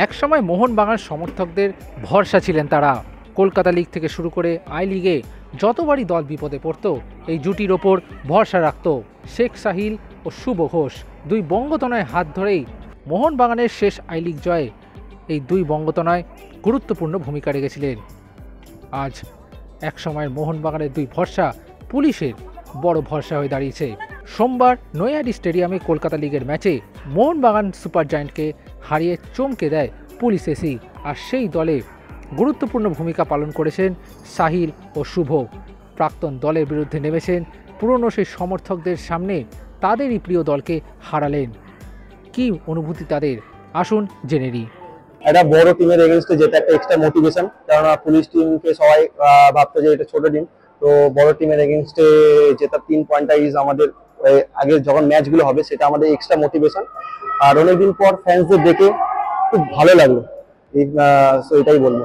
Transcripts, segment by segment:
একসময় মোহনবাগান সমর্থকদের ভরসা ছিলেন তারা। কলকাতা লিগ থেকে শুরু করে আই লিগে যতবারই দল বিপদে পড়ত এই জুটির ওপর ভরসা রাখত শেখ সাহিল ও শুভ ঘোষ। দুই বঙ্গতনয় হাত ধরেই মোহনবাগানের শেষ আই লিগ জয়ে এই দুই বঙ্গতনয় গুরুত্বপূর্ণ ভূমিকা রেখেছিলেন। আজ একসময়ের মোহনবাগানের দুই ভরসা পুলিশের বড় ভরসা হয়ে দাঁড়িয়েছে। সোমবার নৈহাটি স্টেডিয়ামে কলকাতা লিগের ম্যাচে মোহনবাগান সুপার জায়ান্টকে হারিয়ে চমকে দেয় পুলিশ এসি। আর সেই দলে গুরুত্বপূর্ণ ভূমিকা পালন করেছেন সাহিল ও শুভ। প্রাক্তন দলের বিরুদ্ধে নেমেছেন, পুরনো সেই সমর্থকদের সামনে তাদেরই প্রিয় দলকে হারালেন। কি অনুভূতি তাদের, আসুন জেনে নিই। একটা বড় টিমের এগেইনস্টে যেটা একটা এক্সট্রা মোটিভেশন, কারণ পুলিশ টিমকে সবাই ভাবতো যে এটা ছোট টিম, তো বড় টিমের এগেইনস্টে যেটা 3 পয়েন্টটা ইজ আমাদের আগে যখন ম্যাচগুলো হবে সেটা আমাদের এক্সট্রা মোটিভেশন। আর অনেকদিন পর ফ্যান্সদের দেখে খুব ভালো লাগলো, এটাই বলবো।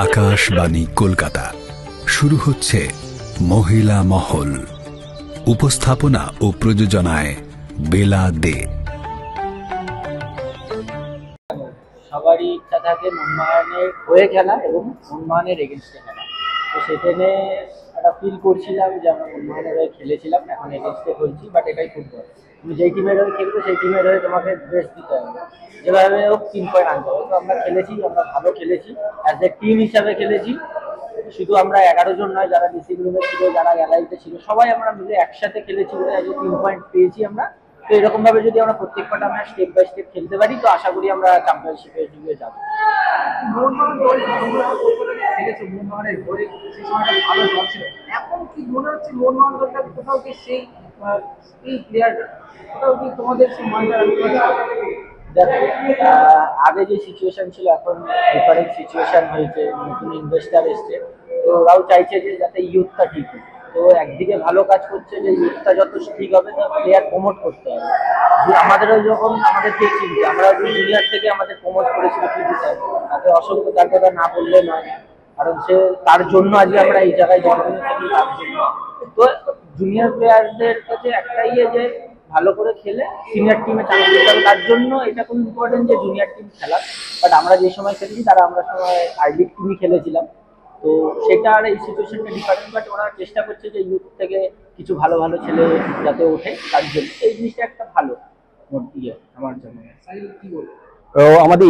আকাশবাণী কলকাতা, শুরু হচ্ছে মহিলা মহল। উপস্থাপনা ও প্রযোজনায় বেলা দে। সবারই ইচ্ছা থাকে মোহনবাগানের হয়ে খেলা এবং মোহনবাগানের এগেনস্টে খেলা। তো সেখানে একটা ফিল করছিলাম যে আমরা মোহনবাগানের হয়ে খেলেছিলাম, এখন এগেনস্টে খেলছি, বাট এটাই ফুটবল। তুমি যেই টিমের হয়ে খেলবে সেই টিমের হয়ে তোমাকে বেস্ট দিতে হবে, যেভাবে হোক 3 পয়েন্ট আনতে হবে। তো আমরা খেলেছি, আমরা ভালো খেলেছি, অ্যাজ এ টিম হিসাবে খেলেছি। শুধু আমরা 11 জন নয়, যারা ড্রেসিং রুমে ছিল, যারা গ্যালারিতে ছিল, সবাই আমরা মিলে একসাথে খেলেছি বলে আজ 3 পয়েন্ট পেয়েছি আমরা। তো এরকম ভাবে যদি আমরা প্রত্যেকটা ম্যাচ স্টেপ বাই স্টেপ খেলতে পারি, তো আশা করি আমরা চ্যাম্পিয়নশিপের দিকে যাবো। এখন কি মনে হচ্ছে মোহনবাগান দলটা কোথাও কি সেই প্লেয়ারটা কোথাও কি তোমাদের সেই মানটা? দেখো, আগে যে সিচুয়েশন ছিল এখন ডিফারেন্ট সিচুয়েশন হয়েছে, নতুন ইনভেস্টার এসছে, তো ওরাও চাইছে যে যাতে ইউথটা ঠিক হয়। তো একদিকে ভালো কাজ করছে যে ইউথটা যত ঠিক হবে তো প্লেয়ার প্রমোট করতে হবে। আমাদেরও যখন আমাদেরকে চিনছে, আমরা জুনিয়র থেকে আমাদের প্রমোট করেছিল পিটি স্যার, তাকে অসংখ্য তার কথা না বললে নয়, কারণ সে তার জন্য আজকে আমরা এই জায়গায় জন্মদিন থাকি, তার জন্য। তো জুনিয়র প্লেয়ারদের কাছে একটাই যে ভালো করে খেলে সিনিয়র টিমে চান্স পেতে হবে, তার জন্য এটা খুব ইম্পর্টেন্ট যে জুনিয়র টিম খেলা। বাট আমরা যে সময় খেলেছি তারা আমরা সময় আই লিগ টিমই খেলেছিলাম, তো সেটা আর এই সিচুয়েশনটা ডিফারেন্ট। বাট ওরা চেষ্টা করছে যে ইউথ থেকে কিছু ভালো ভালো ছেলে যাতে ওঠে, তার জন্য এই জিনিসটা একটা ভালো আমার জন্য। কি বলবো, আমাদের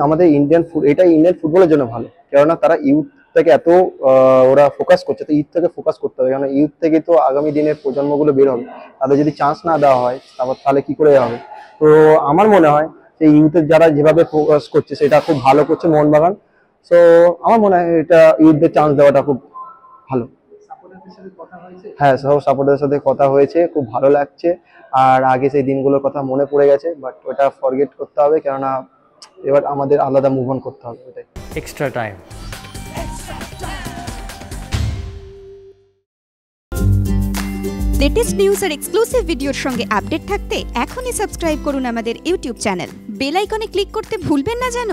আমাদের ইন্ডিয়ান ফুটবলের জন্য ভালো, কেননা তারা ইউথ থেকে এত ওরা ফোকাস করছে। তো ইউথ থেকে ফোকাস করতে হবে, কারণ ইউথ থেকে তো আগামী দিনের প্রজন্মগুলো বের হবে। তাদের যদি চান্স না দেওয়া হয় তাহলে কি করে হবে? তো আমার মনে হয় যে ইউথের যারা যেভাবে ফোকাস করছে সেটা খুব ভালো করছে মোহনবাগান। সো আমার মনে হয় এটা ইউথদের চান্স দেওয়াটা খুব ভালো। হ্যাঁ, সব সাপোর্টারদের সাথে কথা হয়েছে, খুব ভালো লাগছে। আর আগে সেই দিনগুলোর কথা মনে পড়ে গেছে, বাট ওটা ফরগেট করতে হবে, কেননা এবার আমাদের আলাদা মুভ অন করতে হবে। ওটাই এক্সট্রা টাইম। লেটেস্ট নিউজ আর এক্সক্লুসিভ ভিডিওর সঙ্গে আপডেট থাকতে এখনই সাবস্ক্রাইব করুন আমাদের ইউটিউব চ্যানেল। বেল আইকনে ক্লিক করতে ভুলবেন না যেন।